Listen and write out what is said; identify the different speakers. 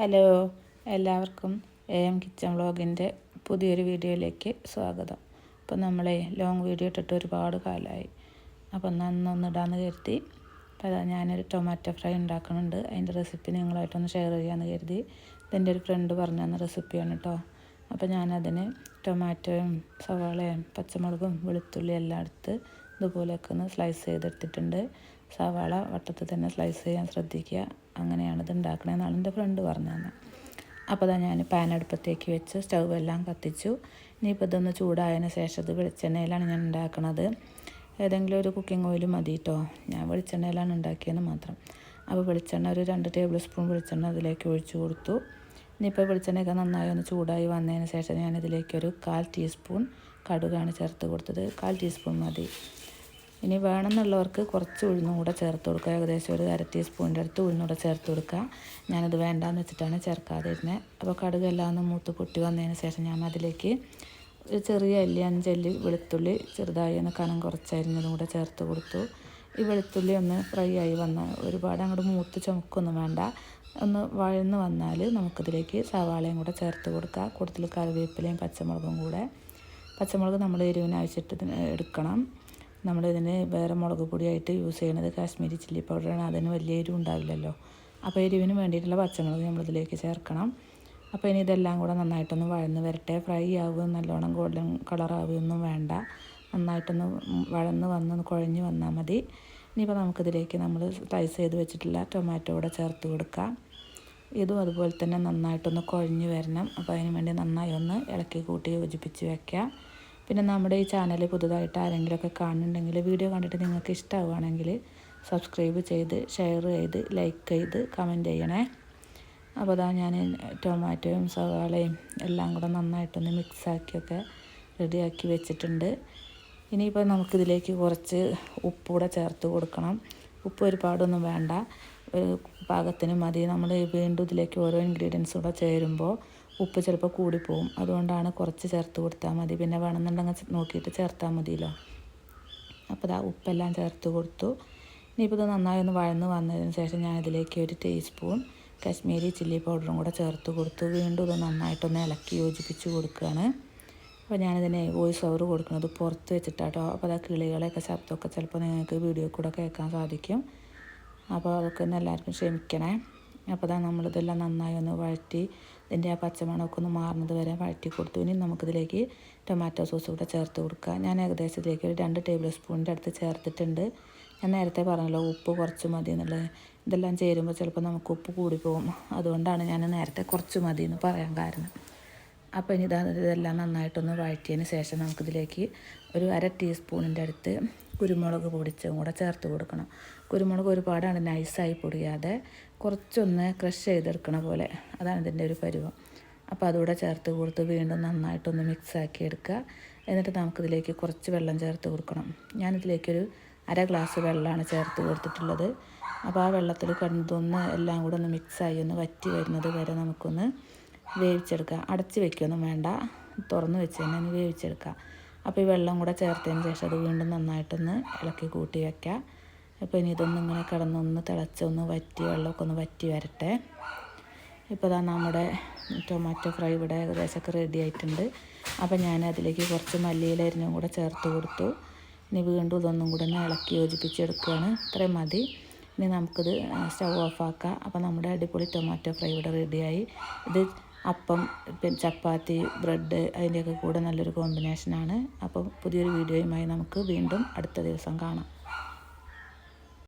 Speaker 1: Hello, എല്ലാവർക്കും AM kitchen വ്ളോഗിൻ്റെ പുതിയൊരു വീഡിയോയിലേക്ക് സ്വാഗതം. അപ്പോൾ നമ്മളെ ലോങ് വീഡിയോ ഇട്ടിട്ട് ഒരുപാട് കാലമായി. അപ്പോൾ നന്നൊന്ന് ഇടാമെന്ന് കരുതി. അപ്പോൾ അതാ ഞാനൊരു ടൊമാറ്റോ ഫ്രൈ ഉണ്ടാക്കുന്നുണ്ട്. അതിൻ്റെ റെസിപ്പി നിങ്ങളായിട്ടൊന്ന് ഷെയർ ചെയ്യാമെന്ന് കരുതി. ഇതെൻ്റെ ഒരു ഫ്രണ്ട് പറഞ്ഞു തന്ന റെസിപ്പിയാണ് കേട്ടോ. അപ്പോൾ ഞാനതിന് ടൊമാറ്റോയും സവാളയും പച്ചമുളകും വെളുത്തുള്ളി എല്ലാം എടുത്ത് ഇതുപോലെയൊക്കെ ഒന്ന് സ്ലൈസ് ചെയ്തെടുത്തിട്ടുണ്ട്. സവാള വട്ടത്തിൽ തന്നെ സ്ലൈസ് ചെയ്യാൻ ശ്രദ്ധിക്കുക. അങ്ങനെയാണ് ഇത് ഉണ്ടാക്കണമെന്നാണ് എൻ്റെ ഫ്രണ്ട് പറഞ്ഞു തന്നെ. അപ്പോൾ അതാ ഞാൻ പാൻ അടുപ്പത്തേക്ക് വെച്ച് സ്റ്റൗ എല്ലാം കത്തിച്ചു. ഇനിയിപ്പോൾ ഇതൊന്ന് ചൂടായതിന് ശേഷം ഇത് വെളിച്ചെണ്ണയിലാണ് ഞാൻ ഉണ്ടാക്കുന്നത്. ഏതെങ്കിലും ഒരു കുക്കിംഗ് ഓയിൽ മതി കേട്ടോ. ഞാൻ വെളിച്ചെണ്ണയിലാണ് ഉണ്ടാക്കിയെന്ന് മാത്രം. അപ്പോൾ വെളിച്ചെണ്ണ ഒരു 2 ടേബിൾ സ്പൂൺ വെളിച്ചെണ്ണ അതിലേക്ക് ഒഴിച്ചു കൊടുത്തു. ഇനിയിപ്പോൾ വെളിച്ചെണ്ണയൊക്കെ നന്നായി ഒന്ന് ചൂടായി വന്നതിന് ശേഷം ഞാനിതിലേക്കൊരു 1/4 ടീസ്പൂൺ കടുകാണ് ചേർത്ത് കൊടുത്തത്. 1/4 ടീസ്പൂൺ മതി. ഇനി വേണമെന്നുള്ളവർക്ക് കുറച്ച് ഉഴുന്നും കൂടെ ചേർത്ത് കൊടുക്കുക. ഏകദേശം ഒരു 1/2 ടീസ്പൂണിൻ്റെ അടുത്ത് ഉഴുന്നൂടെ ചേർത്ത് കൊടുക്കുക. ഞാനത് വേണ്ടാന്ന് വെച്ചിട്ടാണ് ചേർക്കാതിരുന്നത്. അപ്പോൾ കടുകെല്ലാം ഒന്ന് മൂത്ത് പൊട്ടി വന്നതിന് ശേഷം ഞാൻ അതിലേക്ക് ഒരു ചെറിയ 5 അല്ലി വെളുത്തുള്ളി ചെറുതായി ഒന്ന് കനം കുറച്ചരിഞ്ഞതും കൂടെ ചേർത്ത് കൊടുത്തു. ഈ വെളുത്തുള്ളി ഒന്ന് ഫ്രൈ ആയി വന്നാൽ ഒരുപാട് അങ്ങോട്ട് മൂത്ത് ചുമക്കൊന്നും വേണ്ട. ഒന്ന് വഴന്ന് വന്നാൽ നമുക്കിതിലേക്ക് സവാളയും കൂടെ ചേർത്ത് കൊടുക്കുക. കൂടുതൽ കറിവേപ്പിലയും പച്ചമുളകും കൂടെ. പച്ചമുളക് നമ്മൾ എരിവിന് ആവശ്യത്തിന് എടുക്കണം. നമ്മളിതിന് വേറെ മുളക് പൊടിയായിട്ട് യൂസ് ചെയ്യുന്നത് കാശ്മീരി ചില്ലി പൗഡറാണ്. അതിന് വലിയ എരിവ് ഉണ്ടാവില്ലല്ലോ. അപ്പോൾ എരിവിന് വേണ്ടിയിട്ടുള്ള പച്ചമുളക് നമ്മളിതിലേക്ക് ചേർക്കണം. അപ്പോൾ ഇനി ഇതെല്ലാം കൂടെ നന്നായിട്ടൊന്ന് വഴന്ന് വരട്ടെ. ഫ്രൈ ആവുക നല്ലോണം ഗോൾഡൻ കളറാവുകയൊന്നും വേണ്ട. നന്നായിട്ടൊന്ന് വഴന്ന് വന്ന് കുഴഞ്ഞ് വന്നാൽ മതി. ഇനിയിപ്പോൾ നമുക്കിതിലേക്ക് നമ്മൾ സ്ലൈസ് ചെയ്ത് വെച്ചിട്ടുള്ള ടൊമാറ്റോ കൂടെ ചേർത്ത് കൊടുക്കാം. ഇതും അതുപോലെ തന്നെ നന്നായിട്ടൊന്ന് കുഴഞ്ഞ് വരണം. അപ്പോൾ അതിന് വേണ്ടി നന്നായി ഒന്ന് ഇളക്കി കൂട്ടി യോജിപ്പിച്ച് വയ്ക്കാം. പിന്നെ നമ്മുടെ ഈ ചാനൽ പുതുതായിട്ട് ആരെങ്കിലുമൊക്കെ കാണുന്നുണ്ടെങ്കിൽ വീഡിയോ കണ്ടിട്ട് നിങ്ങൾക്ക് ഇഷ്ടമാവുകയാണെങ്കിൽ സബ്സ്ക്രൈബ് ചെയ്ത് ഷെയർ ചെയ്ത് ലൈക്ക് ചെയ്ത് കമൻറ്റ് ചെയ്യണേ. അപ്പോൾ അതാ ഞാൻ ടൊമാറ്റോയും സവാളയും എല്ലാം കൂടെ നന്നായിട്ടൊന്ന് മിക്സാക്കിയൊക്കെ റെഡിയാക്കി വെച്ചിട്ടുണ്ട്. ഇനിയിപ്പോൾ നമുക്കിതിലേക്ക് കുറച്ച് ഉപ്പൂടെ ചേർത്ത് കൊടുക്കണം. ഉപ്പ് ഒരുപാടൊന്നും വേണ്ട, പാകത്തിന് മതി. നമ്മൾ വീണ്ടും ഇതിലേക്ക് ഓരോ ഇൻഗ്രീഡിയൻസും കൂടെ ചേരുമ്പോൾ ഉപ്പ് ചിലപ്പോൾ കൂടിപ്പോവും. അതുകൊണ്ടാണ് കുറച്ച് ചേർത്ത് കൊടുത്താൽ മതി. പിന്നെ വേണമെന്നുണ്ടെങ്കിൽ നോക്കിയിട്ട് ചേർത്താൽ മതിയല്ലോ. അപ്പോൾ ഇതാ ഉപ്പെല്ലാം ചേർത്ത് കൊടുത്തു. ഇനിയിപ്പോൾ ഇത് നന്നായി ഒന്ന് വഴന്ന് വന്നതിന് ശേഷം ഞാൻ ഇതിലേക്ക് 1 ടീസ്പൂൺ കാശ്മീരി ചില്ലി പൗഡറും കൂടെ ചേർത്ത് കൊടുത്തു. വീണ്ടും ഇത് നന്നായിട്ടൊന്ന് ഇളക്കി യോജിപ്പിച്ച് കൊടുക്കുകയാണ്. അപ്പോൾ ഞാനിതിനെ വോയിസ് ഓവർ കൊടുക്കുന്നത് പുറത്ത് വെച്ചിട്ടാട്ടോ. അപ്പോൾ അതാ കിളികളെയൊക്കെ ശബ്ദമൊക്കെ ചിലപ്പോൾ നിങ്ങൾക്ക് വീഡിയോ കൂടെ കേൾക്കാൻ സാധിക്കും. അപ്പോൾ അതൊക്കെ ഒന്ന് എല്ലാവർക്കും ക്ഷമിക്കണേ. അപ്പോൾ അതാ നമ്മളിതെല്ലാം നന്നായി ഒന്ന് വഴറ്റി ഇതിൻ്റെ ആ പച്ചമണമൊക്കെ ഒന്ന് മാറുന്നത് വരെ വഴറ്റി കൊടുത്തു. ഇനി നമുക്കിതിലേക്ക് ടൊമാറ്റോ സോസ് കൂടെ ചേർത്ത് കൊടുക്കുക. ഞാൻ ഏകദേശം ഇതിലേക്ക് ഒരു 2 ടേബിൾ സ്പൂണിൻ്റെ അടുത്ത് ചേർത്തിട്ടുണ്ട്. ഞാൻ നേരത്തെ പറഞ്ഞല്ലോ ഉപ്പ് കുറച്ച് മതി എന്നുള്ളത്. ഇതെല്ലാം ചേരുമ്പോൾ ചിലപ്പോൾ നമുക്ക് ഉപ്പ് കൂടിപ്പോകും. അതുകൊണ്ടാണ് ഞാൻ നേരത്തെ കുറച്ച് മതി എന്ന് പറയാൻ കാരണം. അപ്പോൾ ഇനി ഇതെല്ലാം നന്നായിട്ടൊന്ന് വഴറ്റിയതിന് ശേഷം നമുക്കിതിലേക്ക് ഒരു 1/2 ടീസ്പൂണിൻ്റെ അടുത്ത് കുരുമുളക് പൊടിച്ചതും കൂടെ ചേർത്ത് കൊടുക്കണം. കുരുമുളക് ഒരുപാടാണ് നൈസായി പൊടിയാതെ കുറച്ചൊന്ന് ക്രഷ് ചെയ്തെടുക്കണ പോലെ, അതാണ് ഇതിൻ്റെ ഒരു പരുവം. അപ്പോൾ അതുകൂടെ ചേർത്ത് കൊടുത്ത് വീണ്ടും നന്നായിട്ടൊന്ന് മിക്സാക്കി എടുക്കുക. എന്നിട്ട് നമുക്കിതിലേക്ക് കുറച്ച് വെള്ളം ചേർത്ത് കൊടുക്കണം. ഞാനിതിലേക്കൊരു 1/2 ഗ്ലാസ് വെള്ളമാണ് ചേർത്ത് കൊടുത്തിട്ടുള്ളത്. അപ്പോൾ ആ വെള്ളത്തിൽ കിടന്നതൊന്ന് എല്ലാം കൂടെ ഒന്ന് മിക്സായി ഒന്ന് വറ്റി വരുന്നത് വരെ നമുക്കൊന്ന് വേവിച്ചെടുക്കുക. അടച്ച് വയ്ക്കുകയൊന്നും വേണ്ട, തുറന്ന് വെച്ച് തന്നെ ഒന്ന് വേവിച്ചെടുക്കുക. അപ്പോൾ ഈ വെള്ളം കൂടെ ചേർത്തതിന് ശേഷം അത് വീണ്ടും നന്നായിട്ടൊന്ന് ഇളക്കി കൂട്ടി വയ്ക്കുക. അപ്പോൾ ഇനി ഇതൊന്നും ഇങ്ങനെ കിടന്നൊന്ന് തിളച്ചൊന്ന് വറ്റി വെള്ളമൊക്കെ ഒന്ന് വറ്റി വരട്ടെ. ഇപ്പോൾ ഇതാ നമ്മുടെ ടൊമാറ്റോ ഫ്രൈ ഇവിടെ ഏകദേശമൊക്കെ റെഡി ആയിട്ടുണ്ട്. അപ്പോൾ ഞാൻ അതിലേക്ക് കുറച്ച് മല്ലിയില അരിഞ്ഞും കൂടെ ചേർത്ത് കൊടുത്തു. ഇനി വീണ്ടും ഇതൊന്നും കൂടെ ഒന്ന് ഇളക്കി യോജിപ്പിച്ചെടുക്കുകയാണ്. ഇത്രയും മതി. ഇനി നമുക്കിത് സ്റ്റൗ ഓഫാക്കാം. അപ്പോൾ നമ്മുടെ അടിപൊളി ടൊമാറ്റോ ഫ്രൈ ഇവിടെ റെഡിയായി. ഇത് അപ്പം, പിന്നെ ചപ്പാത്തി, ബ്രെഡ് അതിൻ്റെയൊക്കെ കൂടെ നല്ലൊരു കോമ്പിനേഷനാണ്. അപ്പോൾ പുതിയൊരു വീഡിയോയുമായി നമുക്ക് വീണ്ടും അടുത്ത ദിവസം കാണാം.